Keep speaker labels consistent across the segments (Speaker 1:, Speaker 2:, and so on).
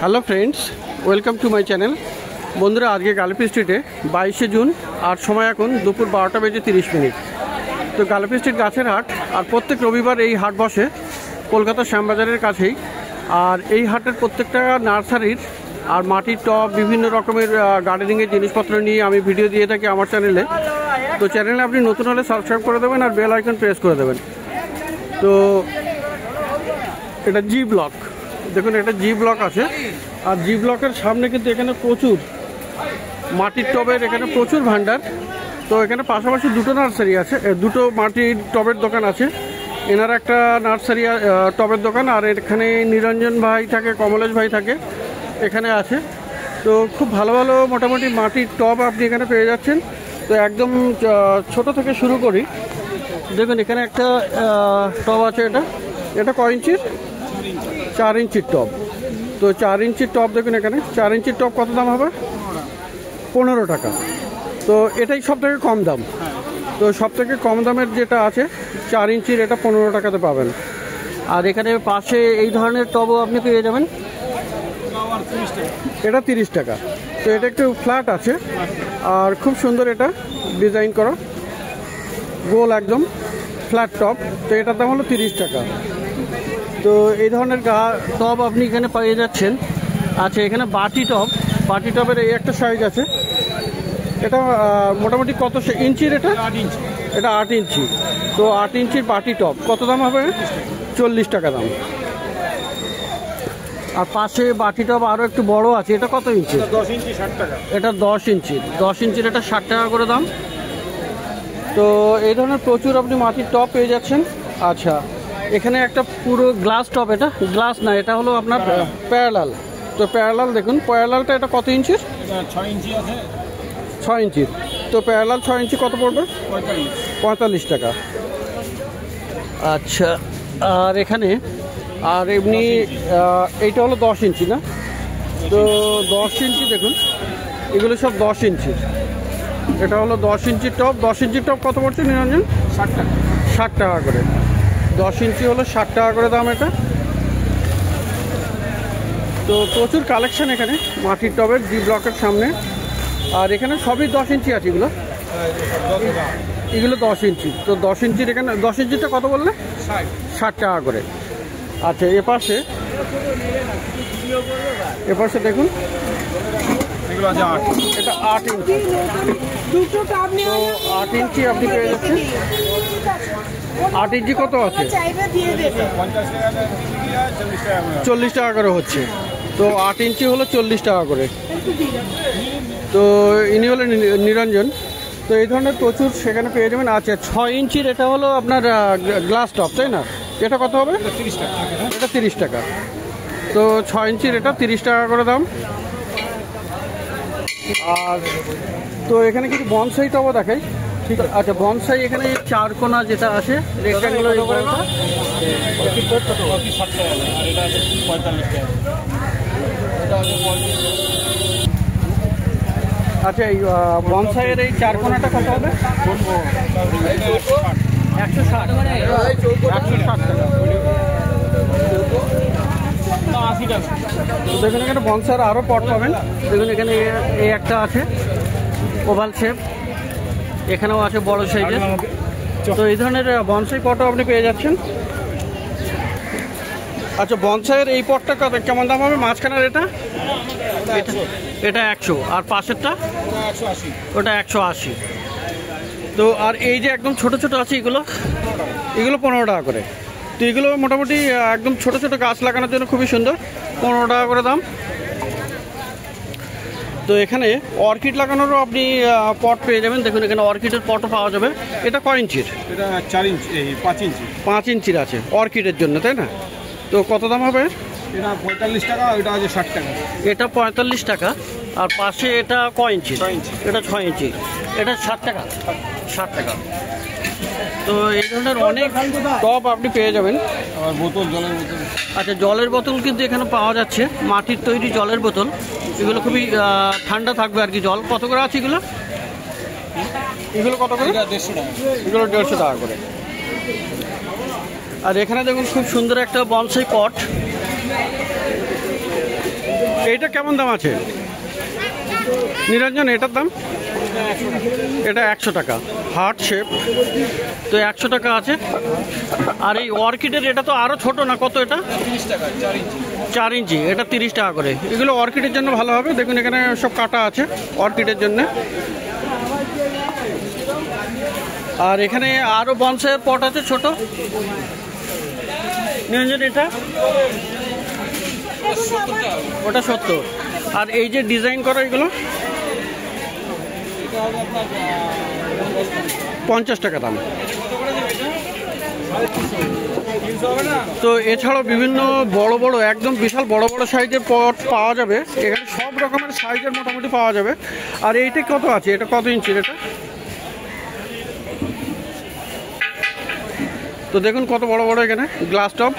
Speaker 1: Hello friends, welcome to my channel. বন্ধুরা, আজকে গালিপি স্ট্রিটে 22শে জুন আর সময় এখন দুপুর 12:30। তো গালিপি স্ট্রিট গাছের হাট, আর প্রত্যেক রবিবার এই হাট বসে কলকাতা শ্যামবাজারের কাছেই। আর এই হাটের প্রত্যেকটা নার্সারির আর মাটির টব, বিভিন্ন রকমের গার্ডেনিংয়ের জিনিসপত্র নিয়ে আমি ভিডিও দিয়ে থাকি আমার চ্যানেলে। তো চ্যানেলে আপনি নতুন হলে সাবস্ক্রাইব করে দেবেন আর বেল আইকন প্রেস করে দেবেন। তো এটা জি ব্লক, দেখুন এটা জি ব্লক আছে। আর জি ব্লকের সামনে কিন্তু এখানে প্রচুর মাটির টবের এখানে প্রচুর ভান্ডার। তো এখানে পাশাপাশি দুটো নার্সারি আছে, দুটো মাটির টবের দোকান আছে। এনার একটা নার্সারি টবের দোকান, আর এখানে নিরঞ্জন ভাই থাকে, কমলেশ ভাই থাকে, এখানে আছে। তো খুব ভালো ভালো মোটামুটি মাটির টব আপনি এখানে পেয়ে যাচ্ছেন। তো একদম ছোট থেকে শুরু করি। দেখুন এখানে একটা টব আছে, এটা কয় ইঞ্চির? 4 ইঞ্চির টব। তো 4 ইঞ্চির টব দেখুন, এখানে 4 ইঞ্চির টব কত দাম হবে? 15 টাকা। তো এটাই সব থেকে কম দাম। তো সব থেকে কম দামের যেটা আছে 4 ইঞ্চির, এটা 15 টাকাতে পাবেন। আর এখানে পাশে এই ধরনের টবও আপনি পেয়ে যাবেন, এটা 30 টাকা। তো এটা একটু ফ্ল্যাট আছে আর খুব সুন্দর, এটা ডিজাইন করা গোল একদম ফ্ল্যাট টব। তো এটার দাম হলো 30 টাকা। তো এই ধরনের টব আপনি এখানে পেয়ে যাচ্ছেন। আচ্ছা, এখানে বাটি টবের এই একটা সাইজ আছে। এটা মোটামুটি কত ইঞ্চির? এটা 8 ইঞ্চি। তো 8 ইঞ্চির বাটি টব কত দাম হবে? 40 টাকা দাম। আর পাশে বাটি টব আরও একটু বড় আছে, এটা কত ইঞ্চি?
Speaker 2: 10 ইঞ্চি 60 টাকা।
Speaker 1: এটা 10 ইঞ্চির, এটা 60 টাকা করে দাম। তো এই ধরনের প্রচুর আপনি মাটির টব পেয়ে যাচ্ছেন। আচ্ছা, এখানে একটা পুরো গ্লাস টব, এটা গ্লাস না, এটা হলো আপনার প্যারালাল। তো প্যারালাল দেখুন, প্যারালালটা এটা কত ইঞ্চির?
Speaker 2: 6 ইঞ্চি আছে।
Speaker 1: 6 ইঞ্চির। তো প্যারালাল 6 ইঞ্চি কত পড়বে? 45 টাকা। আচ্ছা, আর এখানে আর এমনি এইটা হলো 10 ইঞ্চি না? তো 10 ইঞ্চি দেখুন, এগুলো সব 10 ইঞ্চির। এটা হলো 10 ইঞ্চির টব। 10 ইঞ্চির টব কত পড়ছে নিরঞ্জন?
Speaker 2: 60 টাকা।
Speaker 1: 60 টাকা করে। 10 ইঞ্চি হলো 60 টাকা করে দাম এটা। তো প্রচুর কালেকশন এখানে মাটির টবের জি ব্লকের সামনে। আর এখানে সবই 10 ইঞ্চি আছে, এগুলো 10 ইঞ্চি। তো 10 ইঞ্চির এখানে 10 ইঞ্চিটা কত বললে? 60 টাকা করে। আচ্ছা, এপাশে দেখুন,
Speaker 2: এগুলো আছে 8।
Speaker 1: এটা 8 ইঞ্চি। তো 8 ইঞ্চি আপনি পেয়ে যাচ্ছেন। 8 ইঞ্চি কত আছে? 40 টাকা করে হচ্ছে। তো 8 ইঞ্চি হলো 40 টাকা করে। তো ইনি হলো নিরঞ্জন। তো এই ধরনের প্রচুর সেখানে পেয়ে যাবেন। আচ্ছা, 6 ইঞ্চির এটা হলো আপনার গ্লাস টপ, তাই না? এটা কত হবে?
Speaker 2: 30 টাকা।
Speaker 1: এটা 30 টাকা। তো 6 ইঞ্চির এটা 30 টাকা করে দাম। আর তো এখানে কিছু বনসাই টবও দেখাই। ঠিক আছে। আচ্ছা, বনসাই এখানে 4 কোনা যেটা আছে রেক্ট্যাঙ্গুলার, আচ্ছা, এই বনসাইয়ের এই 4 কোনাটা কত হবে? 160 টাকা। তো দেখুন এখানে বনসাইয়ের আরও পট পাবেন। দেখুন এখানে এই একটা আছে ওভাল শেপ, এখানেও আছে বড় সাইজের। তো এই ধরনের বনসাই পটও আপনি পেয়ে যাচ্ছেন। আচ্ছা, বনসাইয়ের এই পটটা কত কেমন দাম হবে? মাঝখানের এটা 100, আর পাশেরটা
Speaker 2: 180।
Speaker 1: ওটা 180। তো আর এই যে একদম ছোট ছোট আছে, এগুলো 15 টাকা করে। তো এগুলো মোটামুটি একদম ছোট ছোট গাছ লাগানোর জন্য খুবই সুন্দর, 15 টাকা করে দাম। তো এখানে অর্কিড লাগানোরও আপনি পট পেয়ে যাবেন। দেখুন এখানে অর্কিডের পটও পাওয়া যাবে। এটা কয় ইঞ্চির?
Speaker 2: এটা 4 ইঞ্চি, 5 ইঞ্চি।
Speaker 1: 5 ইঞ্চির আছে অর্কিডের জন্য, তাই না? তো কত দাম হবে?
Speaker 2: এটা 45 টাকা, ওইটা আছে 60 টাকা।
Speaker 1: এটা 45 টাকা। আর পাশে এটা কয় ইঞ্চি?
Speaker 2: 6 ইঞ্চি।
Speaker 1: এটা 6 ইঞ্চি, এটা 60 টাকা। 60 টাকা। তো এই ধরনের অনেক টব আপনি পেয়ে যাবেন।
Speaker 2: আর বোতল, জলের বোতল।
Speaker 1: আচ্ছা, জলের বোতল কিন্তু এখানে পাওয়া যাচ্ছে, মাটির তৈরি জলের বোতল। এগুলো খুবই ঠান্ডা থাকবে আর কি। জল কত করে আছে এগুলো? কত করে?
Speaker 2: 150 টাকা।
Speaker 1: এগুলো 150 টাকা করে। আর এখানে দেখুন খুব সুন্দর একটা বনসাই পট। এইটা কেমন দাম আছে নিরঞ্জন? এটার দাম এটা 100 টাকা, হার্ট শেপ, তো 100 টাকা আছে। আর এই অর্কিডের এটা তো আরও ছোট না, কত এটা?
Speaker 2: 30 টাকা
Speaker 1: 4 ইঞ্চি, এটা 30 টাকা করে। এগুলো অর্কিডের জন্য ভালো হবে, দেখুন এখানে সব কাটা আছে অর্কিডের জন্য। আর এখানে আরও বনসাইয়ের পট আছে ছোট। নিরঞ্জন এটা ওটা 70। আর এই যে ডিজাইন করা এগুলো 50 টাকা দাম। তো এছাড়াও বিভিন্ন বড় বড় একদম বিশাল বড় বড় সাইজের পট পাওয়া যাবে এখানে, সব রকমের সাইজের মোটামুটি পাওয়া যাবে। আর এইটা কত আছে? এটা কত ইঞ্চির এটা? তো দেখুন কত বড় বড় এখানে গ্লাস টপ।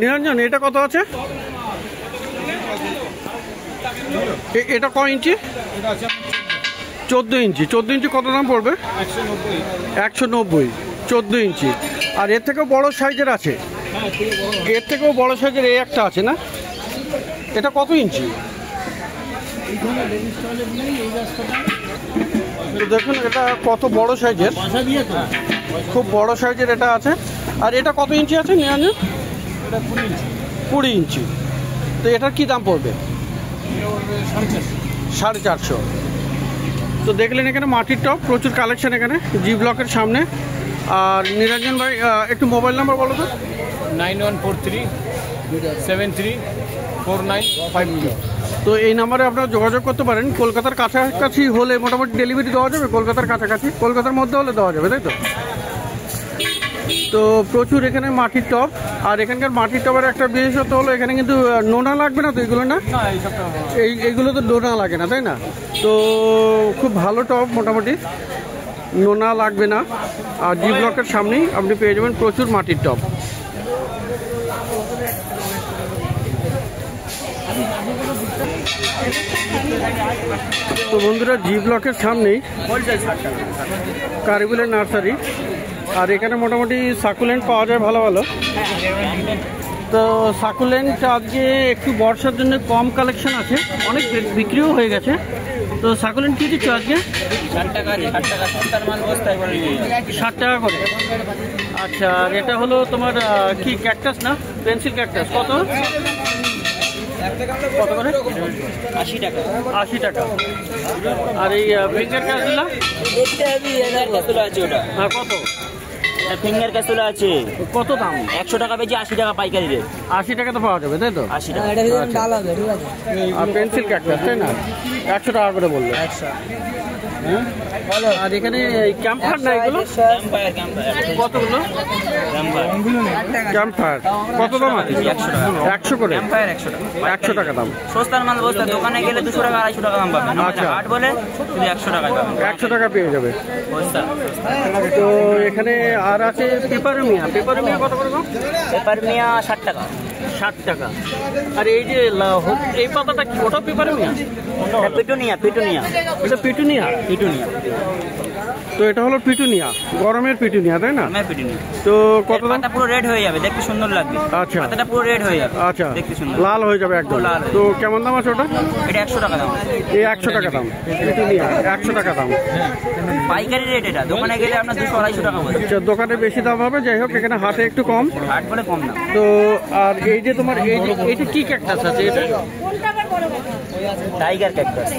Speaker 1: নিরঞ্জন এটা কত আছে? এটা কয় ইঞ্চি? 14 ইঞ্চি। 14 ইঞ্চি কত দাম পড়বে? 190। 14 ইঞ্চি। আর এর থেকেও বড় সাইজের আছে? এর থেকেও বড় সাইজের এই একটা আছে না, এটা কত ইঞ্চি? দেখুন এটা কত বড় সাইজের, খুব বড় সাইজের এটা আছে। আর এটা কত ইঞ্চি আছে নিরঞ্জন? 20 ইঞ্চি। তো এটার কি দাম পড়বে? 450। তো দেখলেন এখানে মাটির টপ, প্রচুর কালেকশন এখানে জি ব্লকের সামনে। আর নিরঞ্জন ভাই একটু মোবাইল নাম্বার বলো তো।
Speaker 2: 9143734952।
Speaker 1: তো এই নাম্বারে আপনারা যোগাযোগ করতে পারেন। কলকাতার কাছাকাছি হলে মোটামুটি ডেলিভারি দেওয়া যাবে, কলকাতার কাছাকাছি, কলকাতার মধ্যে হলে দেওয়া যাবে, তাই তো? তো প্রচুর এখানে মাটির টপ। আর এখানকার মাটির টপের একটা বিশেষত্ব হলো এখানে কিন্তু নোনা লাগবে না তো, এগুলো না, এইগুলো তো নোনা লাগে না, তাই না? তো খুব ভালো টপ, মোটামুটি নোনা লাগবে না। আর জি ব্লকের সামনেই আপনি পেয়ে যাবেন প্রচুর মাটির টপ। তো বন্ধুরা জি ব্লকের সামনেই কারিবুলের নার্সারি। আর এখানে মোটামুটি সাকুলেন্ট পাওয়া যায় ভালো ভালো। তো সাকুলেন্ট আজকে একটু বর্ষার জন্য কম কালেকশন আছে, অনেক বিক্রিও হয়ে গেছে। তো সাকুলেন্ট কী দিচ্ছ আজকে?
Speaker 3: 60 টাকা।
Speaker 1: 60 টাকা করে। আচ্ছা, আর এটা হলো তোমার কি ক্যাকটাস না, পেন্সিল ক্যাকটাস, কত কত করে?
Speaker 3: 80 টাকা।
Speaker 1: 80 টাকা। আর এই ফিঙ্গার ক্যাসুলা
Speaker 3: আছে ওটা।
Speaker 1: হ্যাঁ, কত?
Speaker 3: ফিঙ্গার ক্যাসুলা আছে।
Speaker 1: কত দাম?
Speaker 3: 100 টাকা বেশি, 80 টাকা পাইকারি রেট।
Speaker 1: 80 টাকা তো পাওয়া যাবে, তাই তো?
Speaker 3: 80 টাকা।
Speaker 1: আর পেন্সিল ক্যাকটাস, তাই না? 100 টাকা করে বললে। আর এখানে ক্যাম্পার না এগুলো কতগুলো? ক্যাম্পার কত দাম আছে? 100 করে। 100 টাকা দাম।
Speaker 3: সস্তার মাল বস্তা, দোকানে গেলে 200 টাকা 250 টাকা দাম পাবেন।
Speaker 1: আচ্ছা,
Speaker 3: হাট বলে শুধু 100 টাকা পাবেন।
Speaker 1: 100 টাকা পেয়ে যাবে
Speaker 3: বস্তা।
Speaker 1: তো এখানে আর আছে পেপারমিয়া। পেপারমিয়া কত করে?
Speaker 3: পেপার মিয়া 60 টাকা।
Speaker 1: 60 টাকা। আর এই যে এই পাতাটা কি, ওটা পেপারমিয়া?
Speaker 3: পিটুনিয়া।
Speaker 1: এটা পিটুনিয়া। তো এটা হলো পিটুনিয়া, গরমের পিটুনিয়া, তাই না?
Speaker 3: পিটুনিয়া।
Speaker 1: তো কত দাম?
Speaker 3: পাতা পুরো রেড হয়ে যাবে, দেখতে সুন্দর লাগবে।
Speaker 1: আচ্ছা,
Speaker 3: পাতাটা পুরো রেড হয়ে যাবে।
Speaker 1: আচ্ছা,
Speaker 3: দেখতে সুন্দর,
Speaker 1: লাল হয়ে যাবে একদম। তো কেমন দাম আছে ওটা?
Speaker 3: এটা 100 টাকা দাম।
Speaker 1: এই 100 টাকা দাম। পিটুনিয়া 100 টাকা দাম।
Speaker 3: পাইকারি রেট এটা, দোকানে গেলে আপনার 200-250 টাকা বলে।
Speaker 1: আচ্ছা, দোকানে বেশি দাম হবে, যাই হোক এখানে হাটে একটু কম।
Speaker 3: হাট বলে কম না।
Speaker 1: তো আর এই যে তোমার এইটা কি ক্যাকটাস আছে? এটা
Speaker 3: টাইগার ক্যাকটাস।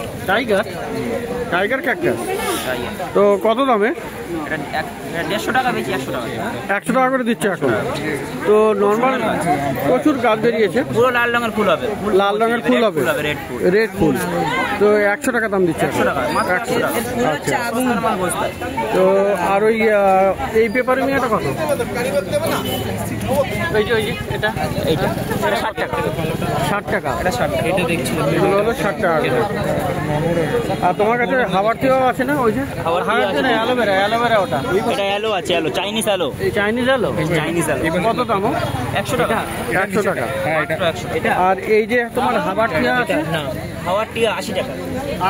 Speaker 1: Tiger cactus. তো কত দামে?
Speaker 3: এটা 150 টাকা বেশি, 100 টাকা।
Speaker 1: 100 টাকা করে দিচ্ছে এখন। তো নর্মাল প্রচুর গাছ বেরিয়েছে,
Speaker 3: পুরো লাল রঙের ফুল হবে।
Speaker 1: লাল রঙের ফুল হবে,
Speaker 3: রেড ফুল।
Speaker 1: রেড ফুল। তো 100 টাকা দাম দিচ্ছে।
Speaker 3: 100 টাকা মাত্র 100 টাকা।
Speaker 1: আচ্ছা,
Speaker 3: মাল বস্তা।
Speaker 1: তো আর ওই এই পেপারে মিয়াটা কত? ওই যে এটা
Speaker 3: 60 টাকা।
Speaker 1: 60 টাকা।
Speaker 3: এটা 60 টাকা। এটা দেখছি
Speaker 1: এগুলো হলো 60 টাকা করে। আর তোমার কাছে হাওয়ারটিও আছে না? ওই যে হাওয়ারটি না, অ্যালোভেরা ওটা।
Speaker 3: এটা অ্যালো আছে, অ্যালো, চাইনিজ অ্যালো।
Speaker 1: এই চাইনিজ অ্যালো। কত দাম?
Speaker 3: 100 টাকা।
Speaker 1: 100 টাকা।
Speaker 3: হ্যাঁ, এটা 100 এটা।
Speaker 1: আর এই যে তোমার হাওয়ারটিয়া আছে,
Speaker 3: না, হাওয়ার টিয়া 80 টাকা।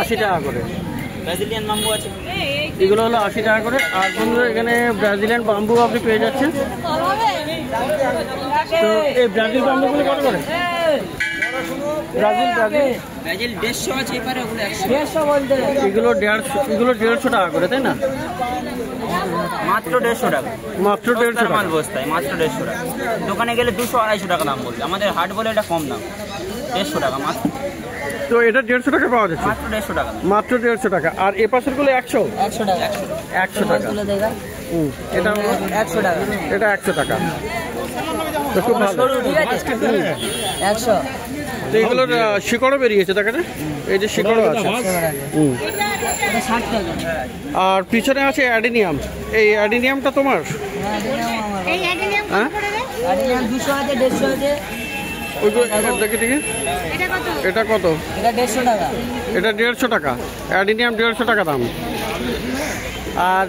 Speaker 1: 80 টাকা করে।
Speaker 3: ব্রাজিলিয়ান ম্যাঙ্গো আছে।
Speaker 1: এগুলো হলো 80 টাকা করে। আর বন্ধুরা এখানে ব্রাজিলিয়ান বাম্বু আপনি পেয়ে যাচ্ছেন। তো এই ব্রাজিল বাম্বুগুলো কত করে? ব্রাজিল
Speaker 3: 150 আছে এবারে, ওগুলো 100 বলতে।
Speaker 1: এগুলো 150 টাকা করে, তাই না?
Speaker 3: মাত্র 150 টাকা,
Speaker 1: মাত্র 150 টাকা
Speaker 3: মাল বস্তায়, মাত্র 150 টাকা। দোকানে গেলে 200-250 টাকা দাম বলছে, আমাদের হাট বলে এটা কম দাম, 150 টাকা মাত্র।
Speaker 1: তো এটা 150 টাকা পাওয়া যাচ্ছে,
Speaker 3: মাত্র 150 টাকা,
Speaker 1: মাত্র 150 টাকা। আর এ পাশের গুলো 100
Speaker 3: টাকা,
Speaker 1: 100 টাকা। এটা হলো
Speaker 3: 100 টাকা,
Speaker 1: এটা 100 টাকা। তো খুব ভালো।
Speaker 3: ঠিক আছে, 100।
Speaker 1: তো এগুলোর শিকড়ও বেরিয়েছে, দেখা যায় এই যে শিকড়ও আছে।
Speaker 3: এটা 60 টাকা।
Speaker 1: আর পিছনে আছে অ্যাডিনিয়াম। এই অ্যাডিনিয়ামটা তোমার?
Speaker 4: এই অ্যাডিনিয়াম কত
Speaker 1: হ্যাঁ?
Speaker 4: পড়বে?
Speaker 3: অ্যাডিনিয়াম 200 আছে, 150 আছে।
Speaker 1: ওইগুলো দেখে দেখি
Speaker 4: এটা কত?
Speaker 1: এটা কত?
Speaker 3: এটা 150 টাকা।
Speaker 1: এটা 150 টাকা, অ্যাডিনিয়াম 150 টাকা দাম। আর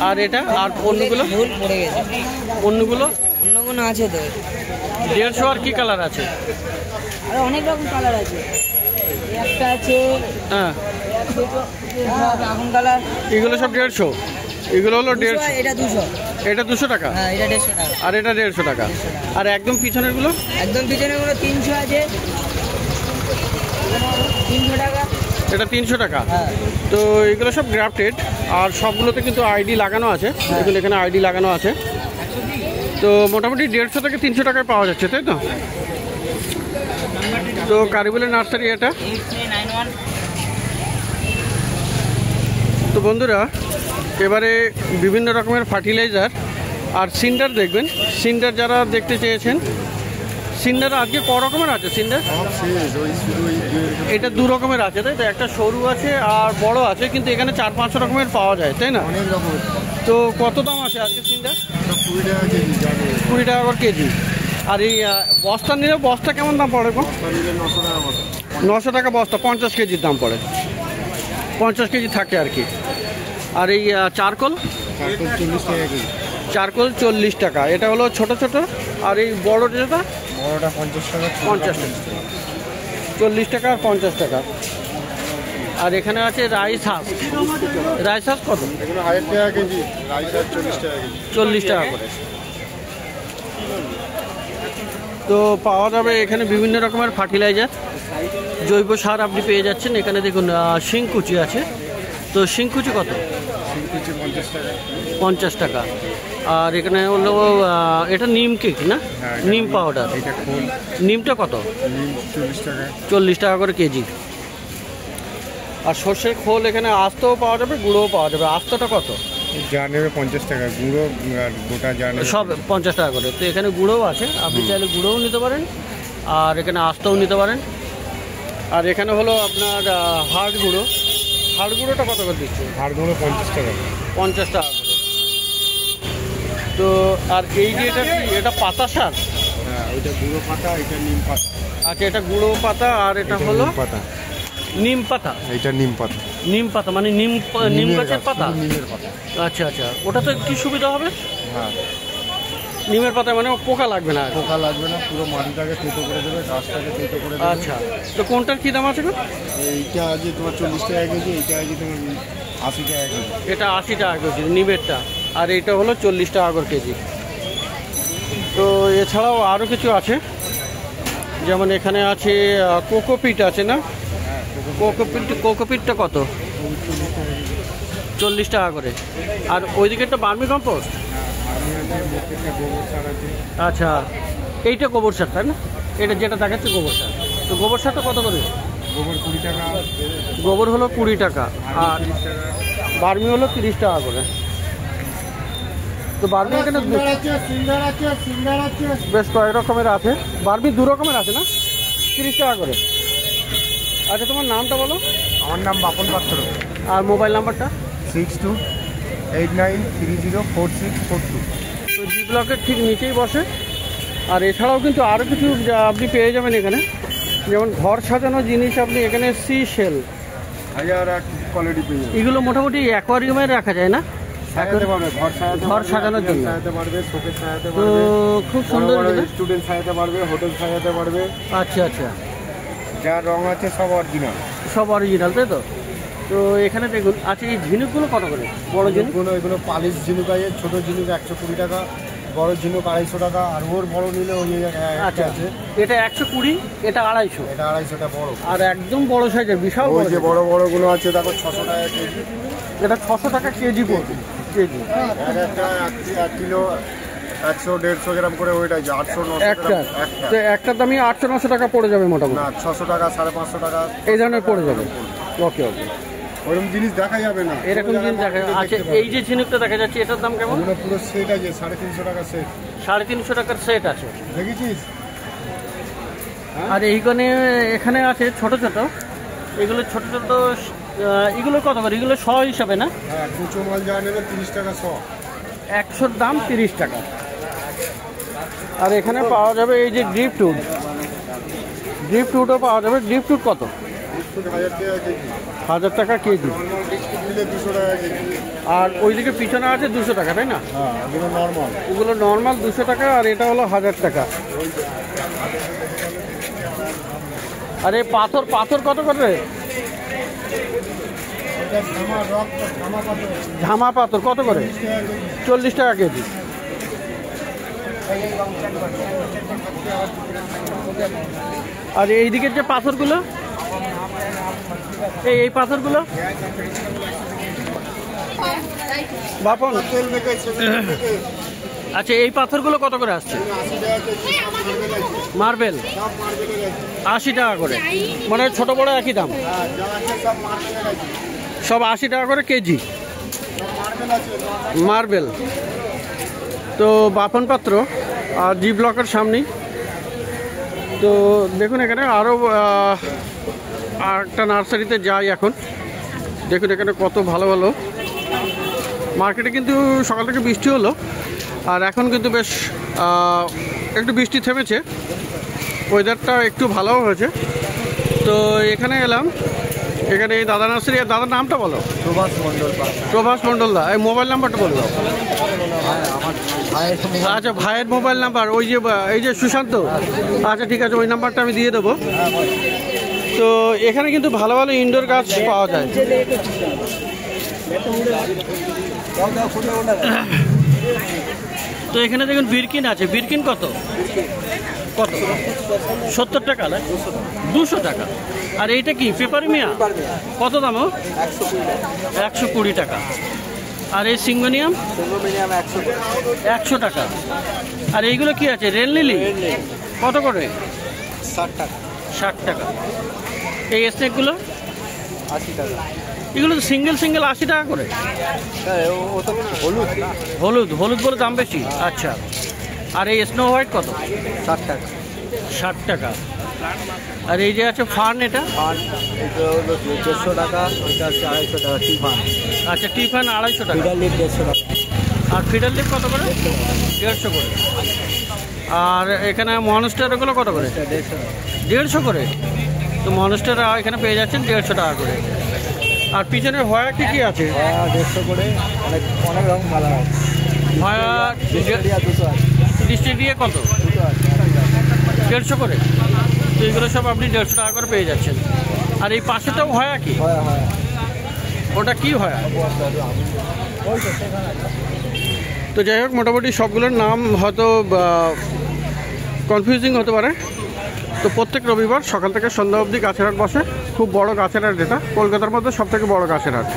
Speaker 1: আর এটা আর অন্যগুলো
Speaker 3: ভুল পড়ে গেছে,
Speaker 1: অন্যগুলো
Speaker 3: অন্য কোনো আছে তো?
Speaker 1: 150। আর কি কালার আছে?
Speaker 3: আর অনেক রকম কালার আছে, একটা আছে
Speaker 1: হ্যাঁ,
Speaker 3: আগুন কালার,
Speaker 1: এগুলো সব 150। এগুলো হলো 150।
Speaker 3: এটা 200।
Speaker 1: এটা 200 টাকা,
Speaker 3: হ্যাঁ, এটা 150 টাকা।
Speaker 1: আর এটা 150 টাকা। আর একদম পিছনের গুলো?
Speaker 3: একদম পিছনে গুলো 300 আছে, 300 টাকা।
Speaker 1: এটা 300 টাকা।
Speaker 3: হ্যাঁ,
Speaker 1: তো এগুলো সব গ্রাফটেড, আর সবগুলোতে কিন্তু আইডি লাগানো আছে। এগুলো এখানে আইডি লাগানো আছে। তো মোটামুটি 150 থেকে 300 টাকায় পাওয়া যাচ্ছে, তাই তো? তো কারিবুলের নার্সারি এটা।
Speaker 3: 8391।
Speaker 1: তো বন্ধুরা এবারে বিভিন্ন রকমের ফার্টিলাইজার আর সিন্ডার দেখবেন। সিন্ডার যারা দেখতে চেয়েছেন, সিন্ডার আজকে ক রকমের আছে সিন্ডার? এটা 2 রকমের আছে, তাই তো? একটা সরু আছে আর বড় আছে, কিন্তু এখানে 4-5 রকমের পাওয়া যায়, তাই না? তো কত দাম আছে আজকে সিন্ডার? 20 টাকা করে কেজি। আর এই বস্তা নিলে বস্তা কেমন দাম পড়ে? 900 টাকা বস্তা, 50 কেজির দাম পড়ে। 50 কেজি থাকে আর কি। আর এই চারকোল? 40 টাকা। এটা হলো ছোট ছোট। আর এই বড় যেটা?
Speaker 2: বড়টা 50 টাকা,
Speaker 1: 50 টাকা। 40 টাকা আর 50 টাকা। আর এখানে আছে রাইস হাঁস। রাইস হাঁস কত?
Speaker 2: এগুলো 1000 টাকা কেজি, রাইস আর 40 টাকা কেজি।
Speaker 1: 40 টাকা করে। তো পাওয়া যাবে এখানে বিভিন্ন রকমের ফার্টিলাইজার, জৈব সার আপনি পেয়ে যাচ্ছেন। এখানে দেখুন শিংকুচি আছে। তো শিংকুচি কত?
Speaker 2: 50 টাকা।
Speaker 1: 50 টাকা। আর এখানে হলো এটা নিম কেক না? নিম পাউডার।
Speaker 2: এটা খোল,
Speaker 1: নিমটা কত?
Speaker 2: নিম 40 টাকা।
Speaker 1: 40 টাকা করে কেজি। আর সর্ষের খোল এখানে আস্তও পাওয়া যাবে, গুঁড়োও পাওয়া যাবে। আস্তটা কত?
Speaker 2: যা নেবে 50 টাকা, গুঁড়ো আর গোটা যা নেবে
Speaker 1: সব 50 টাকা করে। তো এখানে গুঁড়োও আছে, আপনি চাইলে গুঁড়োও নিতে পারেন, আর এখানে আস্তও নিতে পারেন। আর এখানে হলো আপনার হাড় গুঁড়ো। হাড় গুঁড়োটা কত করে দিচ্ছে?
Speaker 2: হাড় গুঁড়ো 50 টাকা।
Speaker 1: 50 টাকা করে। তো আর এই যে এটা কি? এটা পাতা সার?
Speaker 2: হ্যাঁ, ওইটা গুঁড়ো পাতা, এটা নিম পাতা।
Speaker 1: আচ্ছা, এটা গুঁড়ো পাতা আর এটা হলো
Speaker 2: পাতা,
Speaker 1: নিম পাতা।
Speaker 2: এটা নিম পাতা।
Speaker 1: নিম পাতা মানে নিম গাছের পাতা?
Speaker 2: নিমের পাতা।
Speaker 1: আচ্ছা আচ্ছা, ওটা তো কি সুবিধা হবে?
Speaker 2: হ্যাঁ,
Speaker 1: নিমের পাতা মানে পোকা লাগবে না?
Speaker 2: পোকা লাগবে না, পুরো মাটিটাকে তেতো করে দেবে, গাছটাকে তেতো করে দেবে।
Speaker 1: আচ্ছা, তো কোনটার কি দাম আছে গো?
Speaker 2: এইটা আছে তোমার 40 টাকা কেজি, এইটা আছে তোমার 80 টাকা কেজি।
Speaker 1: এটা 80 টাকা কেজি নিমেরটা, আর এটা হলো 40 টাকা করে কেজি। তো এছাড়াও আরও কিছু আছে, যেমন এখানে আছে কোকোপিট আছে না? কোকোপিটটা কত? 40 টাকা করে। আর ওইদিকে একটা বার্মি কম্পোস্ট। আচ্ছা, এইটা গোবর সার তাই না? এটা যেটা দেখাচ্ছে গোবর সার। তো গোবর সারটা কত করে?
Speaker 2: গোবর 20 টাকা,
Speaker 1: গোবর হলো 20 টাকা, আর বার্মি হলো 30 টাকা করে। তো বার্মি এখানে বেশ কয়েক রকমের আছে। বার্মি 2 রকমের আছে না? 30 টাকা করে। আচ্ছা, তোমার নামটা বলো।
Speaker 2: আমার নাম বাপন পাত্র।
Speaker 1: আর মোবাইল নাম্বারটা?
Speaker 2: 6289304642।
Speaker 1: তো জি ব্লকের ঠিক নিচেই বসে। আর এছাড়াও কিন্তু আরও কিছু আপনি পেয়ে যাবেন এখানে, যেমন ঘর সাজানো জিনিস। আপনি এখানে সি শেল,
Speaker 2: হাজার এক কোয়ালিটি পেয়ে যাবে।
Speaker 1: এগুলো মোটামুটি অ্যাকোয়ারিয়ামে রাখা যায় না?
Speaker 2: সাজাতে পারবে,
Speaker 1: ঘর সাজানোর জন্য
Speaker 2: সাজাতে পারবে, শোকেস সাজাতে
Speaker 1: তো
Speaker 2: পারবে,
Speaker 1: খুব সুন্দর।
Speaker 2: স্টুডেন্ট সাজাতে পারবে, হোটেল সাজাতে পারবে।
Speaker 1: আচ্ছা আচ্ছা,
Speaker 2: যা রং আছে সব অরিজিনাল।
Speaker 1: সব অরিজিনাল তাই তো? তো এখানে দেখুন আচ্ছা এই ঝিনুকগুলো কত করে? বড় ঝিনুক
Speaker 2: এগুলো পালিশ ঝিনুক আছে, ছোটো ঝিনুক 120 টাকা, বড় ঝিনুক 250 টাকা, আর ওর বড় নিলে ওই
Speaker 1: আচ্ছা
Speaker 2: আছে,
Speaker 1: এটা 120, এটা 250,
Speaker 2: এটা 250টা বড়।
Speaker 1: আর একদম বড় সাইজের বিশাল
Speaker 2: ওই
Speaker 1: বড়
Speaker 2: যে
Speaker 1: size।
Speaker 2: বড় বড়গুলো আছে দেখো 600 টাকা কেজি।
Speaker 1: এটা 600 টাকা কেজি পড়বে, কেজি
Speaker 2: এক একটা 1 কিলো 100-150 গ্রাম করে ওয়েট আছে, 800-900
Speaker 1: একটা।
Speaker 2: গ্রাম
Speaker 1: তো একটার দামই 800-900 টাকা পড়ে যাবে মোটামুটি,
Speaker 2: না 600 টাকা 550 টাকা
Speaker 1: এই ধরনের পড়ে যাবে। ওকে ওকে,
Speaker 2: ওরকম জিনিস দেখা যাবে না,
Speaker 1: এরকম জিনিস দেখা যাবে। আচ্ছা এই যে ঝিনুকটা দেখা যাচ্ছে এটার দাম কেমন?
Speaker 2: ওগুলো পুরো সেট আছে 350 টাকা সেট,
Speaker 1: 350 টাকার সেট আছে।
Speaker 2: দেখেছিস?
Speaker 1: আর এইখানে এখানে আছে ছোট ছোট, এগুলো ছোট ছোট, এগুলো কত করে? এগুলো 100 হিসাবে না?
Speaker 2: হ্যাঁ, কুচো মাল যা নেবে 30 টাকা 100।
Speaker 1: 100-র দাম 30 টাকা। আর এখানে পাওয়া যাবে এই যে ড্রিফটউড, ড্রিফটউডও পাওয়া যাবে। ড্রিফটউড কত?
Speaker 2: 1000 টাকা কেজি,
Speaker 1: 1000 টাকা কেজি।
Speaker 2: নর্মাল বিস্কুট নিলে 200 টাকা কেজি।
Speaker 1: আর ওইদিকে পিছনে আছে 200 টাকা, তাই না?
Speaker 2: হ্যাঁ, এগুলো নর্মাল।
Speaker 1: ওগুলো নর্মাল 200 টাকা, আর এটা হলো 1000 টাকা। আর এই পাথর, পাথর কত করে?
Speaker 2: এটা ধামা রক, ধামা পাথর
Speaker 1: ঝামা পাথর কত করে? 40 টাকা কেজি। আর এই দিকের যে পাথরগুলো, এই পাথরগুলো বাপন,
Speaker 2: তেল দেখে 70 টাকা,
Speaker 1: আচ্ছা এই পাথরগুলো কত করে আসছে?
Speaker 2: 80 টাকা কেজি।
Speaker 1: মার্বেল
Speaker 2: সব মার্কেটে আছে,
Speaker 1: 80 টাকা করে, মানে ছোট বড় একই দাম,
Speaker 2: হ্যাঁ যা আছে সব মার্কেটে আছে,
Speaker 1: সব 80 টাকা করে কেজি
Speaker 2: সব মার্কেট আছে।
Speaker 1: মার্বেল। তো বাপন পাত্র আর জি ব্লকের সামনেই। তো দেখুন এখানে আরও একটা নার্সারিতে যাই এখন। দেখুন এখানে কত ভালো ভালো, মার্কেটে কিন্তু সকাল থেকে বৃষ্টি হলো, আর এখন কিন্তু বেশ একটু বৃষ্টি থেমেছে, ওয়েদারটা একটু ভালো হয়েছে। তো এখানে এলাম, এখানে এই দাদা নার্সারি। আর দাদার নামটা বলো।
Speaker 2: প্রভাস মণ্ডল।
Speaker 1: প্রভাস মণ্ডল দা, এই মোবাইল নাম্বারটা বলে দাও।
Speaker 2: আমার ভাইয়ের
Speaker 1: আচ্ছা ভাইয়ের মোবাইল নাম্বার, ওই যে এই যে সুশান্ত, আচ্ছা ঠিক আছে, ওই নাম্বারটা আমি দিয়ে দেবো। তো এখানে কিন্তু ভালো ভালো ইনডোর গাছ পাওয়া যায়। তো এখানে দেখুন বিরকিন আছে। বিরকিন কত কত? 70 টাকা না? 200 টাকা। আর এইটা কি পেপারমিয়া? কত দাম? 120 টাকা। আর এই সিঙ্গোনিয়াম 100 টাকা। আর এইগুলো কি আছে? রেল লিলি কত করে? 60 টাকা। এই স্নেকগুলো
Speaker 2: 80 টাকা।
Speaker 1: এগুলো তো সিঙ্গেল সিঙ্গেল 80 টাকা করে।
Speaker 2: হলুদ
Speaker 1: হলুদ, হলুদ বলে দাম বেশি। আচ্ছা, আর এই স্নো হোয়াইট কত?
Speaker 2: 60 টাকা।
Speaker 1: 60 টাকা। আর এই যে আছে ফার্ন, এটা
Speaker 2: আর এটা হলো 150 টাকা, ওইটা হচ্ছে 250 টাকা টিফান।
Speaker 1: আচ্ছা টিফান 250 টাকা।
Speaker 2: ফিডার লিপ 150 টাকা।
Speaker 1: আর ফিডার লিপ কত করে? 150 করে। আর এখানে মনস্টারগুলো কত করে? 150 করে। তো মনস্টার এখানে পেয়ে যাচ্ছেন 150 টাকা করে। আর পিছনে হয়া কি আছে?
Speaker 2: 150 করে, অনেক অনেক রকম ভালো হয়।
Speaker 1: হয়া
Speaker 2: ডিস্ট্রিক্টিয়া 200 আছে।
Speaker 1: ডিস্ট্রিক্ট দিয়ে কত? 150 করে। তো এগুলো সব আপনি 150 টাকা করে পেয়ে যাচ্ছেন। আর এই পাশেটাও হয়া কি?
Speaker 2: হয় হয়।
Speaker 1: ওটা কি হয়া? তো যাই হোক, মোটামুটি সবগুলোর নাম হয়তো কনফিউজিং হতে পারে। তো প্রত্যেক রবিবার সকাল থেকে সন্ধ্যা অবধি গাছের হাট বসে। খুব বড় গাছের হাট, যেটা কলকাতার মধ্যে সব থেকে বড় গাছের হাট।